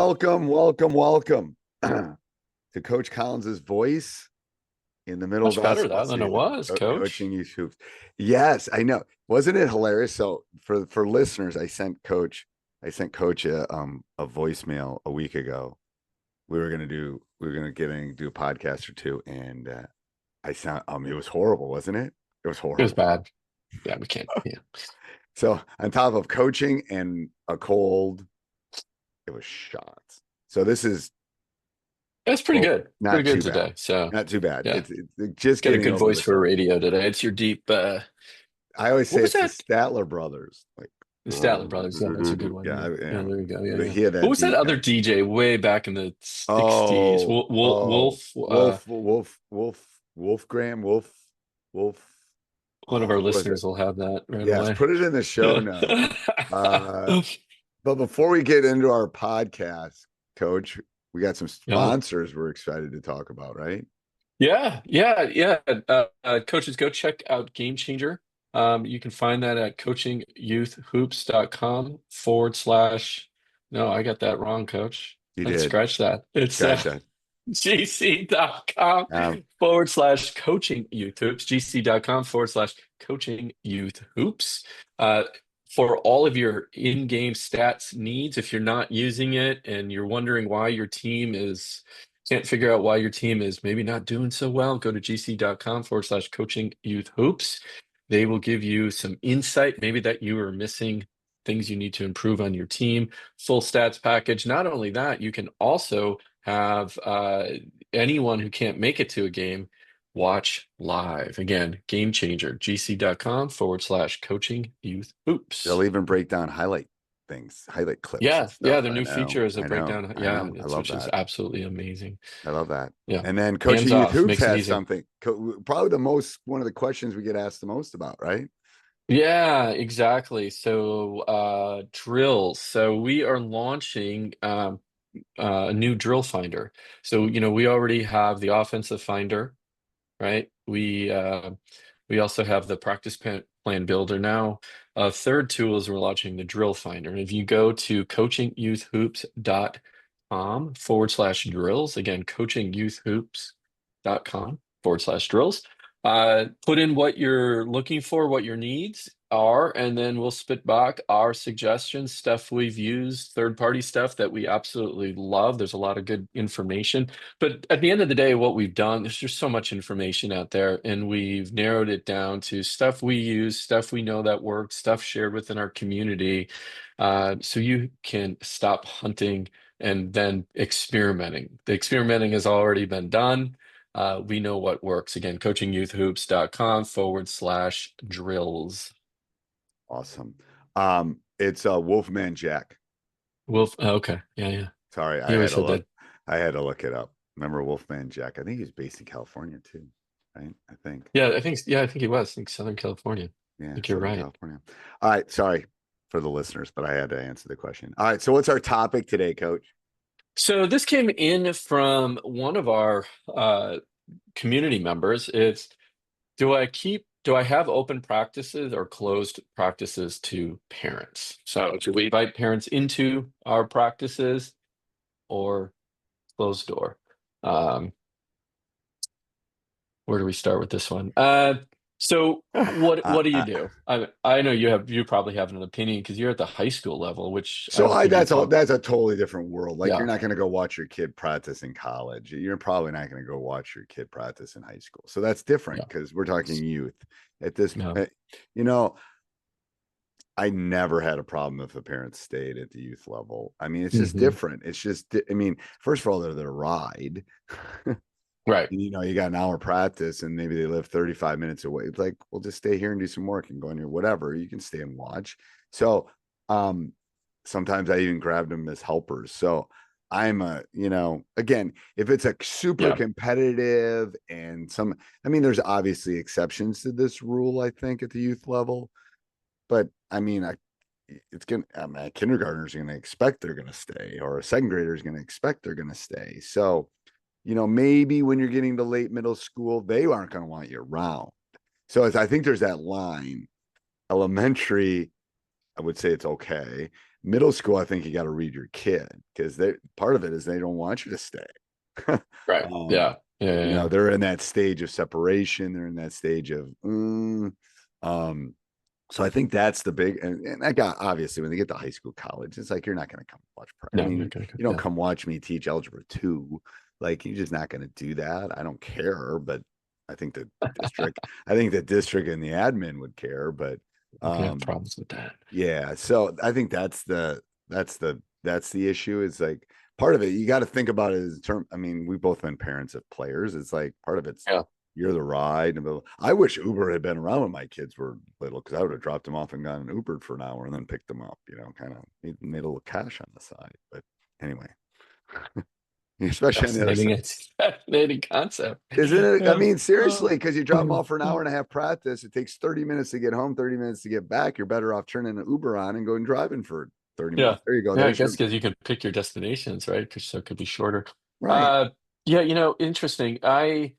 Welcome to Coach Collins's voice in the middle of Much better basketball that than it season. was, coach. Coaching youth hoops. Yes, I know. Wasn't it hilarious? So for listeners, I sent Coach a voicemail a week ago. We were gonna get in and do a podcast or two, and it was horrible, wasn't it? It was It was horrible. bad. Yeah, we can't. Yeah. So on top of coaching and a cold, it was shots. So this is It's pretty oh, good. Pretty not good too bad. today. So Not too bad. yeah, It's just got a getting good over voice the for cold. radio today. It's your deep I always what say was it's the that? Statler brothers. Like, The Statler Brothers. Yeah, that's a good one. yeah, Yeah. Yeah, yeah. there you go. Yeah, But yeah. he had What that was that deep other guy. DJ way back in the 60s? Oh, oh, Wolf, Wolf. one of Oh, our who was it? listeners will have that right Yes, away. put it in the show notes. But before we get into our podcast, Coach, we got some Yeah. sponsors we're excited to talk about, right? Yeah. Coaches, go check out Game Changer. You can find that at coachingyouthhoops.com / no, I got that wrong, coach. You Let's did. scratch that. It's Scratch that. gc.com Um, / coaching youth hoops, gc.com / coaching youth hoops. For all of your in-game stats needs, if you're not using it and you're wondering why your team is can't figure out why your team is maybe not doing so well, go to gc.com / coaching youth hoops. They will give you some insight, maybe that you are missing things you need to improve on your team. Full stats package. Not only that, you can also have anyone who can't make it to a game watch live. Again, Game Changer, gc.com / coaching youth they'll hoops. even break down highlight clips and Yeah, stuff. their I new know, feature is a I know, breakdown. I Yeah, know. I it's love which is that. absolutely amazing. I love that. Yeah. And then Hands Coaching Youth off, Hoops makes it has easy. something, probably one of the questions we get asked the most about, right? Yeah, exactly. So drills. So we are launching a new drill finder. So, we already have the offensive finder, right? We also have the plan builder now. Third tool is we're launching the drill finder. And if you go to coachingyouthhoops.com / drills, again, coachingyouthhoops.com / drills, put in what you're looking for, what your needs are, and then we'll spit back our suggestions, stuff we've used, third-party stuff that we absolutely love. There's a lot of good information. But at the end of the day, what we've done, there's just so much information out there, and we've narrowed it down to stuff we use, stuff we know that works, stuff shared within our community. So you can stop hunting and then experimenting. The experimenting has already been done. We know what works. Again, coachingyouthhoops.com / drills. Awesome. It's Wolfman Jack. Wolf. Okay. Yeah. Sorry, He always said that. I had to look it up. Remember Wolfman Jack? I think he's based in California too, right? I think. Yeah, I think he was. I think Southern California. I Yeah, think you're Southern right. California. All right, sorry for the listeners, but I had to answer the question. All right, so what's our topic today, Coach? So this came in from one of our community members. It's do I have open practices or closed practices to parents? So do we invite parents into our practices or closed door? Um, where do we start with this one? So what do you do? I know you probably have an opinion because you're at the high school level, which I So don't think you talk. that's a totally different world. Like you're Yeah, not going to go watch your kid practice in college. You're probably not going to go watch your kid practice in high school. So that's different yeah, because we're talking youth. At this, yeah. you know, I never had a problem if the parents stayed at the youth level. I mean, it's just Hmm. different. It's just, I mean, first of all, they're their ride. Right. You got an hour practice and maybe they live 35 minutes away. It's like, we'll just stay here and do some work and go in here, whatever. You can stay and watch. So sometimes I even grabbed them as helpers. So again, if it's a super Yeah. competitive and I mean, there's obviously exceptions to this rule, I think, at the youth level. But I mean, a kindergartner's going to expect they're going to stay, or a second grader is going to expect they're going to stay. So, maybe when you're getting to late middle school, they aren't going to want you around. So I think there's that line. Elementary, I would say it's okay. Middle school, I think you got to read your kid because they part of it is they don't want you to stay. Right. um, Yeah. Yeah. Yeah. Yeah. they're in that stage of separation. They're in that stage of, so I think that's the big, and I got obviously when they get to high school, college, it's like you're not going to come watch. I No, I'm not mean, gonna go. you don't Yeah. come watch me teach algebra two. Like you're just not going to do that. I don't care, but I think the I think the district and the admin would care, but I'm gonna have um, problems with that. yeah. So I think that's the issue. Is like part of it. You got to think about it as term. I mean, we've both been parents of players. It's like part of it's Yeah. you're the ride. I wish Uber had been around when my kids were little because I would have dropped them off and gone and Ubered for an hour and then picked them up. Kind of made a little cash on the side. But anyway, especially on the other Fascinating. side. It's a fascinating concept. Isn't it? I Yeah. mean, seriously, Oh, because you drop them off for an hour and a half practice. It takes 30 minutes to get home, 30 minutes to get back. You're better off turning an Uber on and going driving for 30 yeah. minutes. There you go. Yeah. I There's guess your because you can pick your destinations, right? Because so it could be shorter. right. Uh, yeah. Interesting. I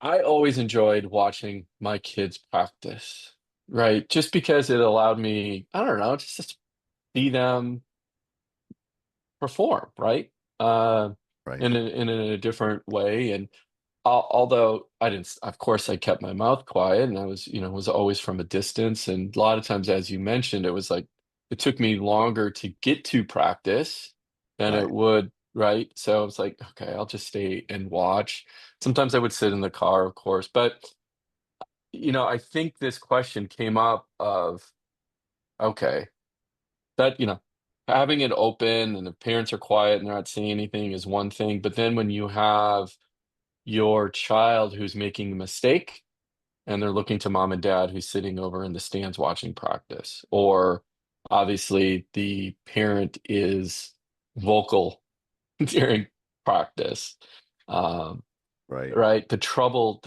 always enjoyed watching my kids practice, right? Just because it allowed me, I don't know, just to see them perform, right? Uh, Right. in a different way. And although I didn't, of course, I kept my mouth quiet and I was, was always from a distance. And a lot of times, as you mentioned, it was like it took me longer to get to practice than it Right. would, right? So I was like, okay, I'll just stay and watch. Sometimes I would sit in the car, of course, but I think this question came up of, okay, that, having it open and the parents are quiet and they're not saying anything is one thing. But then when you have your child who's making a mistake and they're looking to mom and dad who's sitting over in the stands watching practice, or obviously the parent is vocal during practice. Um, Right. right? The troubled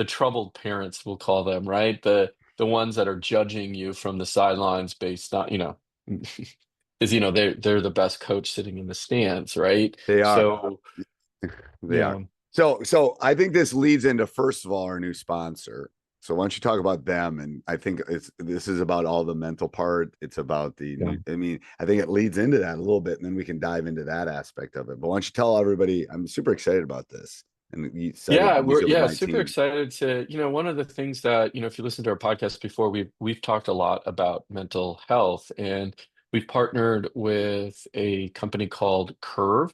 parents, we'll call them, right? The ones that are judging you from the sidelines based on, because they're the best coach sitting in the stands, right? They are. So They are. yeah, So I think this leads into first of all our new sponsor. So why don't you talk about them? And I think this is about all the mental part. It's about the yeah. new. I mean, I think it leads into that a little bit, and then we can dive into that aspect of it. But why don't you tell everybody? I'm super excited about this, and you excited Yeah, to use we're it with yeah, my super team. excited to, one of the things that, if you listen to our podcast before, we've talked a lot about mental health, and we've partnered with a company called Curve.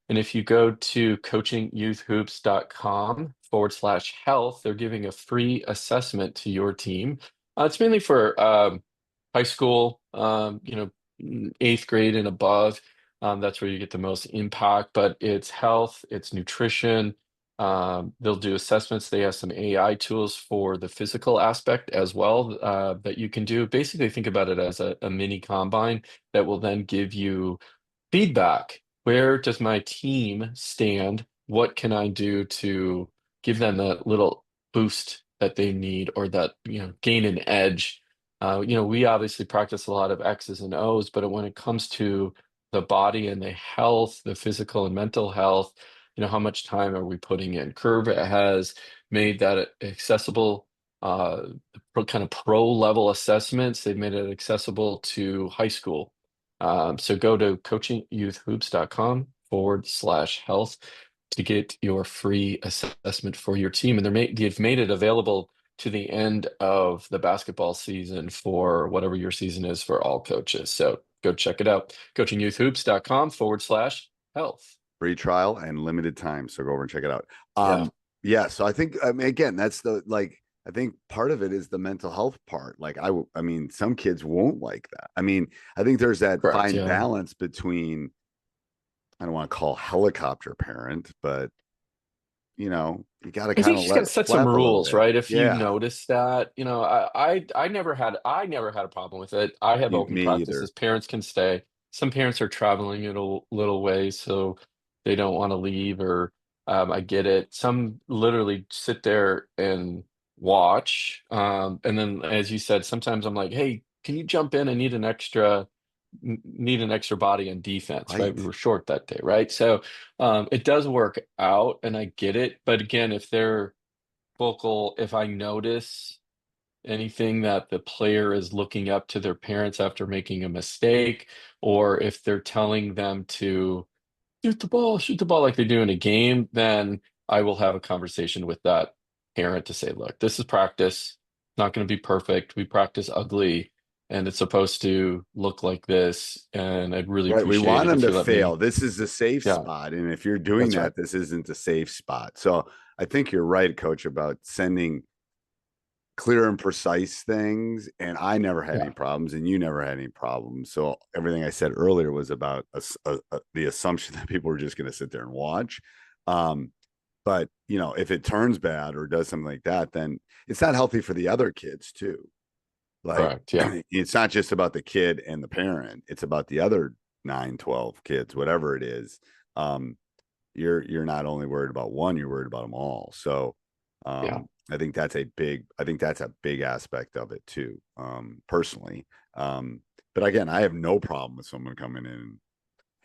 And if you go to coachingyouthhoops.com/health, they're giving a free assessment to your team. It's mainly for high school, eighth grade and above. That's where you get the most impact, but it's health, it's nutrition. They'll do assessments. They have some AI tools for the physical aspect as well, that you can do. Basically, think about it as a mini combine that will then give you feedback. Where does my team stand? What can I do to give them the little boost that they need, or that, gain an edge? We obviously practice a lot of X's and O's, but when it comes to the body and the health, the physical and mental health, how much time are we putting in? Curve has made that accessible, kind of pro level assessments. They've made it accessible to high school. So go to coachingyouthhoops.com/health to get your free assessment for your team. And they've made it available to the end of the basketball season for whatever your season is for all coaches. So go check it out. Coachingyouthhoops.com/health. Free trial and limited time. So go over and check it out. Yeah, Yeah. So I think again, that's the like I think part of it is the mental health part. Like I mean, some kids won't like that. I mean, I think there's that correct. fine Yeah. balance between I don't want to call helicopter parent, but you got to I kind think of you just got let to it set some flap a little rules, bit. right? If you Yeah. notice that, I never had a problem with it. I have open Me practices. either. Parents can stay. Some parents are traveling a little ways, so they don't want to leave, or I get it. Some literally sit there and watch. And then, as you said, sometimes I'm like, hey, can you jump in? I need an extra body on defense, right? We Right. were short that day, right? So it does work out, and I get it. But again, if they're vocal, if I notice anything that the player is looking up to their parents after making a mistake, or if they're telling them to shoot the ball like they do in a game, then I will have a conversation with that parent to say, look, this is practice. It's not going to be perfect. We practice ugly and it's supposed to look like this. And I'd really Right. We appreciate want it them if to you let me. fail. This is a safe Yeah, spot. And if you're doing that's right. that, this isn't a safe spot. So I think you're right, coach, about sending clear and precise things. And I never had any Yeah, problems, and you never had any problems. So everything I said earlier was about the assumption that people were just going to sit there and watch. Um, but if it turns bad or does something like that, then it's not healthy for the other kids too. Like correct. Yeah, it's not just about the kid and the parent, it's about the other 9, 12 kids, whatever it is. Um, you're not only worried about one, you're worried about them all. So yeah, I think that's a big aspect of it too, personally. But again, I have no problem with someone coming in.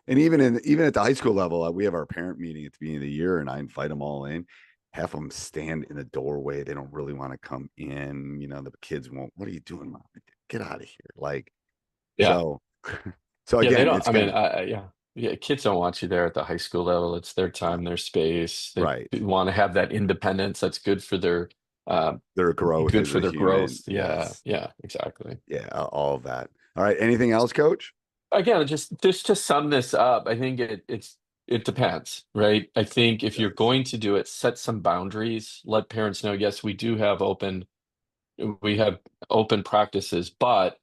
And even at the high school level, we have our parent meeting at the beginning of the year, and I invite them all in. Half of them stand in the doorway. They don't really want to come in. The kids won't. What are you doing, mom? Get out of here! Like yeah, so. So yeah. They again, don't. it's I mean, gonna yeah, yeah. Kids don't want you there at the high school level. It's their time, their space. They right. want to have that independence. That's good for their, uh, Their growth good as for a their human. growth. Yeah, Yes. yeah, exactly. Yeah. All of that. All right. Anything else, Coach? Again, just to sum this up, I think it depends, right? I think It if you're does. going to do it, set some boundaries. Let parents know, yes, we have open practices, but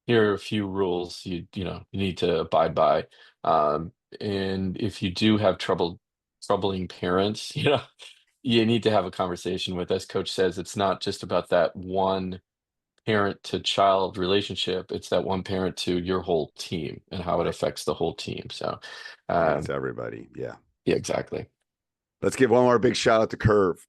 here are a few rules you need to abide by. And if you do have troubling parents, you need to have a conversation with, as coach says, it's not just about that one parent to child relationship, it's that one parent to your whole team and how it Right. affects the whole team. So And it's um everybody. Yeah. yeah, exactly. Let's give one more big shout out to Curve.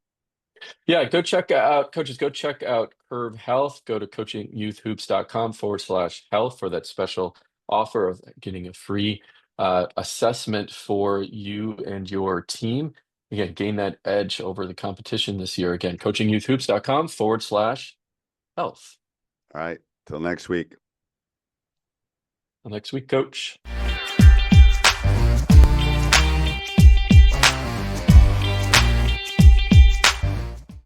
Yeah, go check out coaches, go check out Curve Health. Go to coachingyouthhoops.com/health for that special offer of getting a free assessment for you and your team. Again, gain that edge over the competition this year. Again, coachingyouthhoops.com/health. All right. Till next week. Till next week, coach.